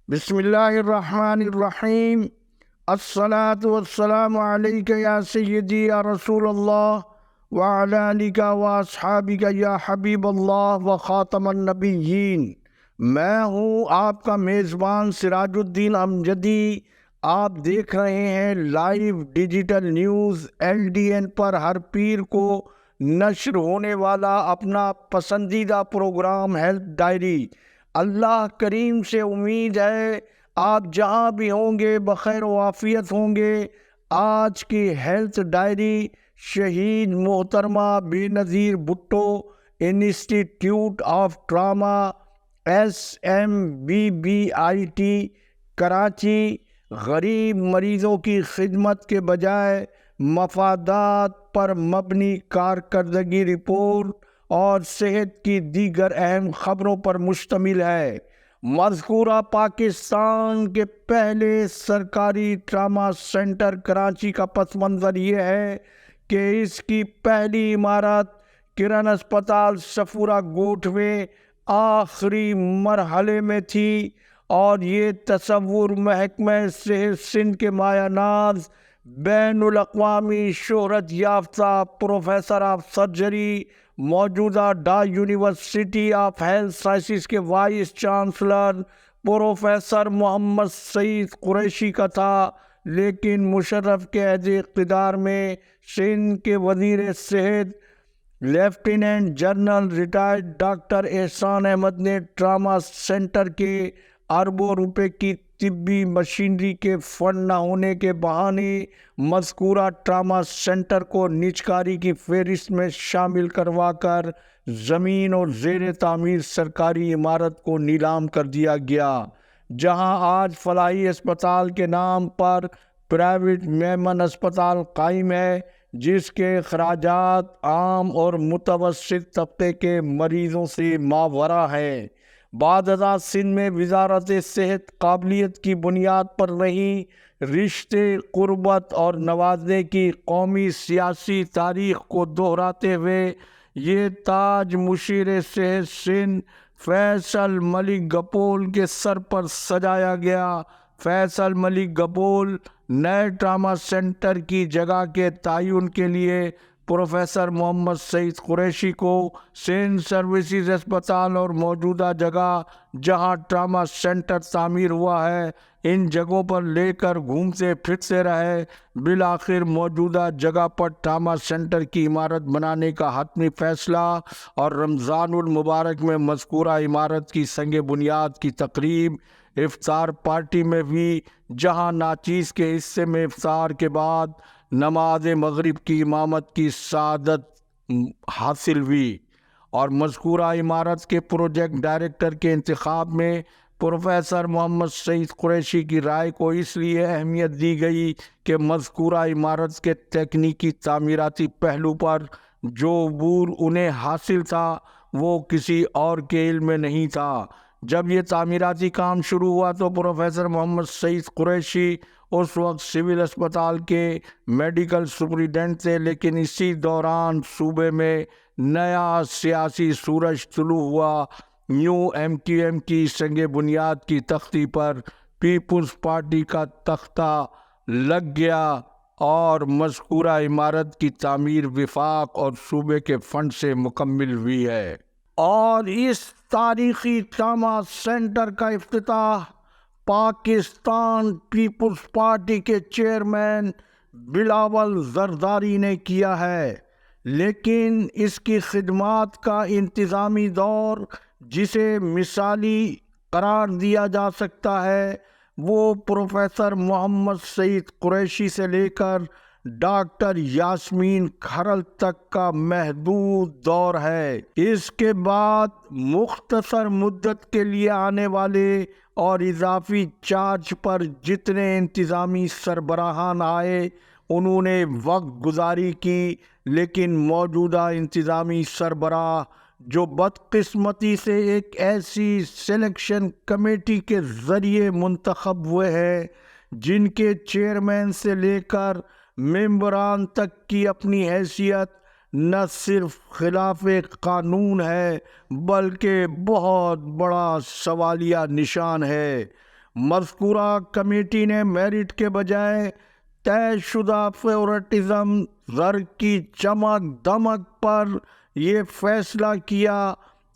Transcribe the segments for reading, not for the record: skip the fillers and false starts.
بسم اللہ الرحمن الرحیم۔ الصلاة والسلام علیک یا سیدی یا رسول اللہ وعلی آلک واصحابک یا حبیب اللہ وخاتم النبیین۔ میں ہوں آپ کا میزبان سراج الدین امجدی۔ آپ دیکھ رہے ہیں لائیو ڈیجیٹل نیوز LDN پر ہر پیر کو نشر ہونے والا اپنا پسندیدہ پروگرام ہیلتھ ڈائری۔ اللہ کریم سے امید ہے آپ جہاں بھی ہوں گے بخیر و عافیت ہوں گے۔ آج کی ہیلتھ ڈائری شہید محترمہ Benazir Bhutto institute of trauma SMBBIT Karachi غریب مریضوں کی خدمت کے بجائے مفادات پر مبنی کارکردگی رپورٹ اور صحت کی دیگر اہم خبروں پر مشتمل ہے۔ مذکورہ پاکستان کے پہلے سرکاری ٹراما سینٹر کراچی کا پس منظر یہ ہے کہ اس کی پہلی عمارت کرن اسپتال صفورہ گوٹھ میں آخری مرحلے میں تھی، اور یہ تصور محکمہ صحت سندھ کے مایہ ناز بین الاقوامی شہرت یافتہ پروفیسر آف سرجری موجودہ یونیورسٹی آف ہیلتھ سائنسز کے وائس چانسلر پروفیسر محمد سعید قریشی کا تھا، لیکن مشرف کے عہد اقتدار میں سندھ کے وزیر صحت لیفٹیننٹ جنرل ریٹائرڈ ڈاکٹر احسان احمد نے ٹراما سینٹر کے اربوں روپے کی طبی مشینری کے فنڈ نہ ہونے کے بہانے مذکورہ ٹراما سینٹر کو نجکاری کی فہرست میں شامل کروا کر زمین اور زیر تعمیر سرکاری عمارت کو نیلام کر دیا گیا، جہاں آج فلاحی اسپتال کے نام پر پرائیویٹ میمن اسپتال قائم ہے، جس کے اخراجات عام اور متوسط طبقے کے مریضوں سے ماوراء ہیں۔ بعد ازاں سندھ میں وزارت صحت قابلیت کی بنیاد پر رہی رشتے قربت اور نوازنے کی قومی سیاسی تاریخ کو دہراتے ہوئے یہ تاج مشیر صحت سندھ فیصل ملک گپول کے سر پر سجایا گیا۔ فیصل ملک گپول نئے ٹراما سینٹر کی جگہ کے تعین کے لیے پروفیسر محمد سعید قریشی کو سندھ سروسز اسپتال اور موجودہ جگہ جہاں ٹراما سینٹر تعمیر ہوا ہے ان جگہوں پر لے کر گھومتے پھرتے رہے۔ بالآخر موجودہ جگہ پر ٹراما سینٹر کی عمارت بنانے کا حتمی فیصلہ اور رمضان المبارک میں مذکورہ عمارت کی سنگ بنیاد کی تقریب افطار پارٹی میں ہوئی، جہاں ناچیز کے حصے میں افطار کے بعد نماز مغرب کی امامت کی سعادت حاصل ہوئی، اور مذکورہ عمارت کے پروجیکٹ ڈائریکٹر کے انتخاب میں پروفیسر محمد سعید قریشی کی رائے کو اس لیے اہمیت دی گئی کہ مذکورہ عمارت کے تکنیکی تعمیراتی پہلو پر جو عبور انہیں حاصل تھا وہ کسی اور کے علم میں نہیں تھا۔ جب یہ تعمیراتی کام شروع ہوا تو پروفیسر محمد سعید قریشی اس وقت سول اسپتال کے میڈیکل سپرنٹینڈنٹ تھے، لیکن اسی دوران صوبے میں نیا سیاسی سورج طلوع ہوا۔ MQM کی سنگ بنیاد کی تختی پر پیپلز پارٹی کا تختہ لگ گیا اور مذکورہ عمارت کی تعمیر وفاق اور صوبے کے فنڈ سے مکمل ہوئی ہے، اور اس تاریخی ٹراما سینٹر کا افتتاح پاکستان پیپلز پارٹی کے چیئرمین بلاول زرداری نے کیا ہے۔ لیکن اس کی خدمات کا انتظامی دور جسے مثالی قرار دیا جا سکتا ہے وہ پروفیسر محمد سعید قریشی سے لے کر ڈاکٹر یاسمین کھرل تک کا محدود دور ہے۔ اس کے بعد مختصر مدت کے لیے آنے والے اور اضافی چارج پر جتنے انتظامی سربراہان آئے انہوں نے وقت گزاری کی، لیکن موجودہ انتظامی سربراہ جو بدقسمتی سے ایک ایسی سلیکشن کمیٹی کے ذریعے منتخب ہوئے ہیں جن کے چیئرمین سے لے کر ممبران تک کی اپنی حیثیت نہ صرف خلاف قانون ہے بلکہ بہت بڑا سوالیہ نشان ہے۔ مذکورہ کمیٹی نے میرٹ کے بجائے طے شدہ فیورٹزم زر کی چمک دمک پر یہ فیصلہ کیا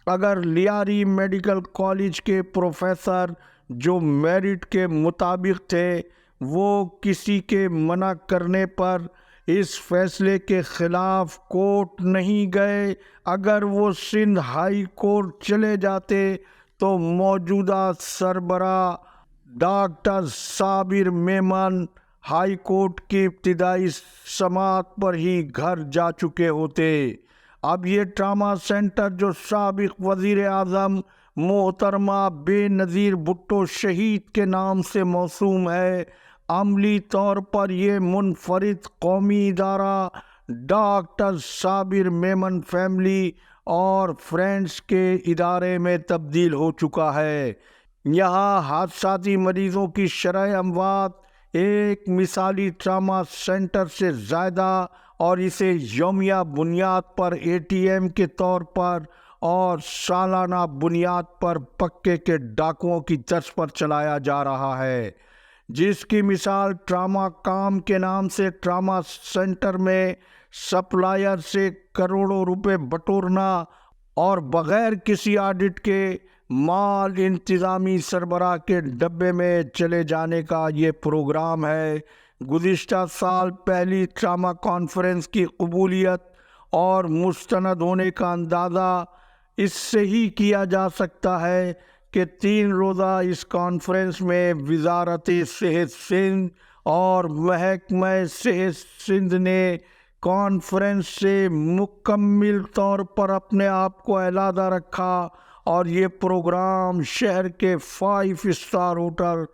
اگر لیاری میڈیکل کالج کے پروفیسر جو میرٹ کے مطابق تھے وہ کسی کے منع کرنے پر اس فیصلے کے خلاف کورٹ نہیں گئے، اگر وہ سندھ ہائی کورٹ چلے جاتے تو موجودہ سربراہ ڈاکٹر صابر میمن ہائی کورٹ کی ابتدائی سماعت پر ہی گھر جا چکے ہوتے۔ اب یہ ٹراما سینٹر جو سابق وزیر اعظم محترمہ بے نظیر بھٹو شہید کے نام سے موسوم ہے، عملی طور پر یہ منفرد قومی ادارہ ڈاکٹر صابر میمن فیملی اور فرینڈز کے ادارے میں تبدیل ہو چکا ہے۔ یہاں حادثاتی مریضوں کی شرح اموات ایک مثالی ٹراما سینٹر سے زیادہ اور اسے یومیہ بنیاد پر ATM کے طور پر اور سالانہ بنیاد پر پکے کے ڈاکوؤں کی طرز پر چلایا جا رہا ہے، جس کی مثال ٹراما کام کے نام سے ٹراما سینٹر میں سپلائر سے کروڑوں روپے بٹورنا اور بغیر کسی آڈٹ کے مال انتظامی سربراہ کے ڈبے میں چلے جانے کا یہ پروگرام ہے۔ گزشتہ سال پہلی ٹراما کانفرنس کی قبولیت اور مستند ہونے کا اندازہ اس سے ہی کیا جا سکتا ہے کہ 3 روزہ اس کانفرنس میں وزارت صحت سندھ اور محکمہ صحت سندھ نے کانفرنس سے مکمل طور پر اپنے آپ کو علیحدہ رکھا اور یہ پروگرام شہر کے 5 اسٹار ہوٹل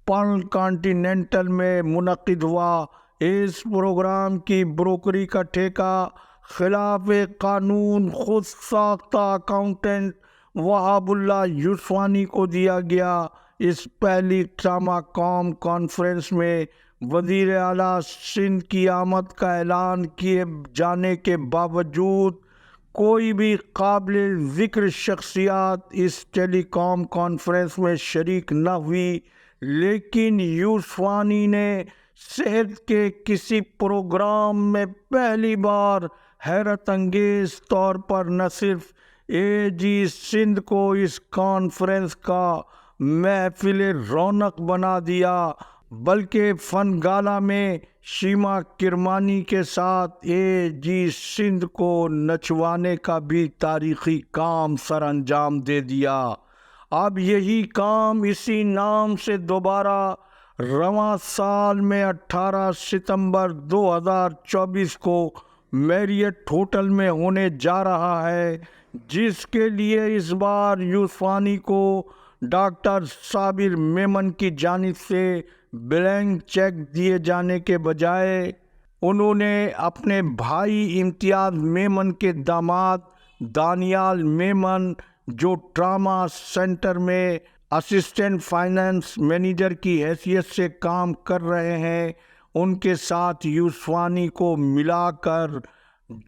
پرل کانٹیننٹل میں منعقد ہوا۔ اس پروگرام کی بروکری کا ٹھیکہ خلاف قانون خود ساختہ اکاؤنٹنٹ وہاب اللہ یوسفانی کو دیا گیا۔ اس پہلی ٹراما کام کانفرنس میں وزیر اعلیٰ سندھ کی آمد کا اعلان کیے جانے کے باوجود کوئی بھی قابل ذکر شخصیات اس ٹیلی کام کانفرنس میں شریک نہ ہوئی، لیکن یوسفانی نے صحت کے کسی پروگرام میں پہلی بار حیرت انگیز طور پر نہ صرف AG سندھ کو اس کانفرنس کا محفل رونق بنا دیا بلکہ فن گالا میں شیما کرمانی کے ساتھ AG سندھ کو نچوانے کا بھی تاریخی کام سر انجام دے دیا۔ اب یہی کام اسی نام سے دوبارہ رواں سال میں 18 ستمبر 2024 کو میریٹ ہوٹل میں ہونے جا رہا ہے، جس کے لیے اس بار یوسفانی کو ڈاکٹر صابر میمن کی جانب سے بلینک چیک دیے جانے کے بجائے انہوں نے اپنے بھائی امتیاز میمن کے داماد دانیال میمن جو ٹراما سینٹر میں اسسٹنٹ فائنانس مینیجر کی حیثیت سے کام کر رہے ہیں، ان کے ساتھ یوسفانی کو ملا کر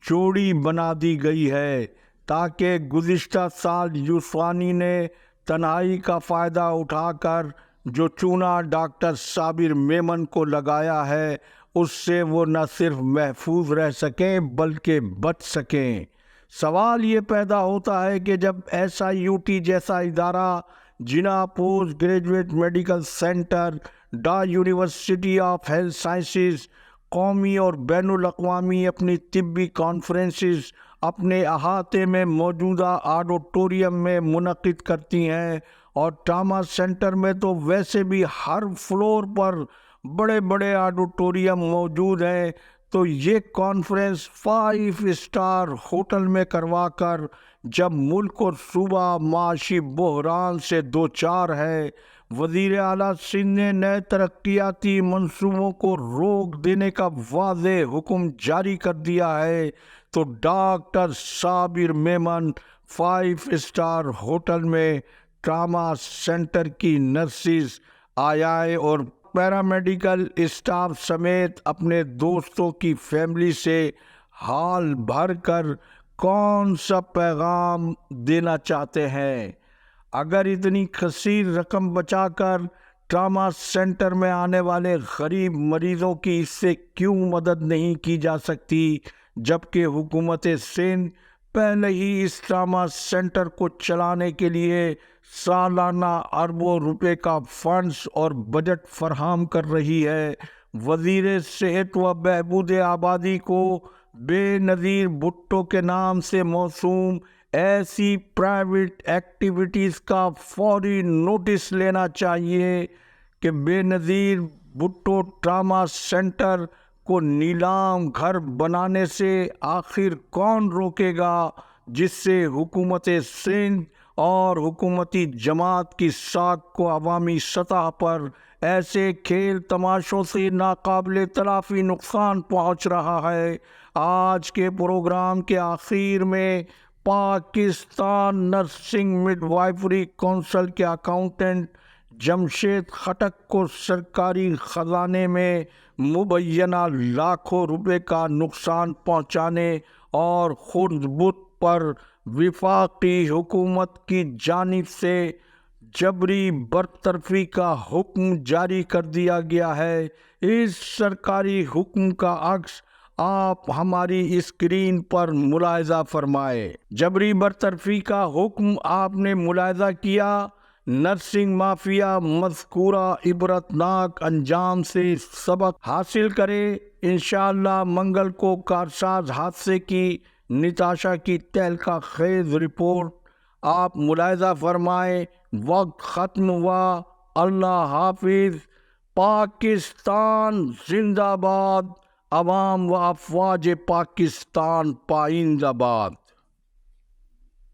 جوڑی بنا دی گئی ہے تاکہ گزشتہ سال یوسفانی نے تنہائی کا فائدہ اٹھا کر جو چونا ڈاکٹر صابر میمن کو لگایا ہے اس سے وہ نہ صرف محفوظ رہ سکیں بلکہ بچ سکیں۔ سوال یہ پیدا ہوتا ہے کہ جب SIUT جیسا ادارہ Jinnah post graduate medical centre university of health sciences قومی اور بین الاقوامی اپنی طبی کانفرنسز اپنے احاطے میں موجودہ آڈیٹوریم میں منعقد کرتی ہیں، اور ٹراما سینٹر میں تو ویسے بھی ہر فلور پر بڑے بڑے آڈیٹوریم موجود ہیں، تو یہ کانفرنس 5 اسٹار ہوٹل میں کروا کر جب ملک اور صوبہ معاشی بحران سے دوچار ہے، وزیر اعلیٰ سندھ نے نئے ترقیاتی منصوبوں کو روک دینے کا واضح حکم جاری کر دیا ہے، تو ڈاکٹر صابر میمن 5 اسٹار ہوٹل میں ٹراما سینٹر کی نرسز، آیائے اور پیرامیڈیکل اسٹاف سمیت اپنے دوستوں کی فیملی سے حال بھر کر کون سا پیغام دینا چاہتے ہیں؟ اگر اتنی کثیر رقم بچا کر ٹراما سینٹر میں آنے والے غریب مریضوں کی اس سے کیوں مدد نہیں کی جا سکتی، جبکہ حکومت سندھ پہلے ہی اس ٹراما سینٹر کو چلانے کے لیے سالانہ اربوں روپے کا فنڈز اور بجٹ فراہم کر رہی ہے۔ وزیر صحت و بہبود آبادی کو بے نظیر بھٹو کے نام سے موسوم ایسی پرائیویٹ ایکٹیویٹیز کا فوری نوٹس لینا چاہیے کہ بے نظیر بھٹو ٹراما سینٹر کو نیلام گھر بنانے سے آخر کون روکے گا، جس سے حکومت سندھ اور حکومتی جماعت کی ساکھ کو عوامی سطح پر ایسے کھیل تماشوں سے ناقابل تلافی نقصان پہنچ رہا ہے۔ آج کے پروگرام کے آخر میں پاکستان نرسنگ مڈ وائفری کونسل کے اکاؤنٹنٹ جمشید خٹک کو سرکاری خزانے میں مبینہ لاکھوں روپے کا نقصان پہنچانے اور خرد بت پر وفاقی حکومت کی جانب سے جبری برطرفی کا حکم جاری کر دیا گیا ہے۔ اس سرکاری حکم کا عکس آپ ہماری اسکرین پر ملاحظہ فرمائے۔ جبری برطرفی کا حکم آپ نے ملاحظہ کیا۔ نرسنگ مافیا مذکورہ عبرتناک انجام سے سبق حاصل کرے۔ انشاءاللہ منگل کو کارساز حادثے کی نتاشا کی تہلکہ خیز رپورٹ آپ ملاحظہ فرمائیں۔ وقت ختم ہوا۔ اللہ حافظ۔ پاکستان زندہ باد۔ عوام و افواج پاکستان پائندہ باد۔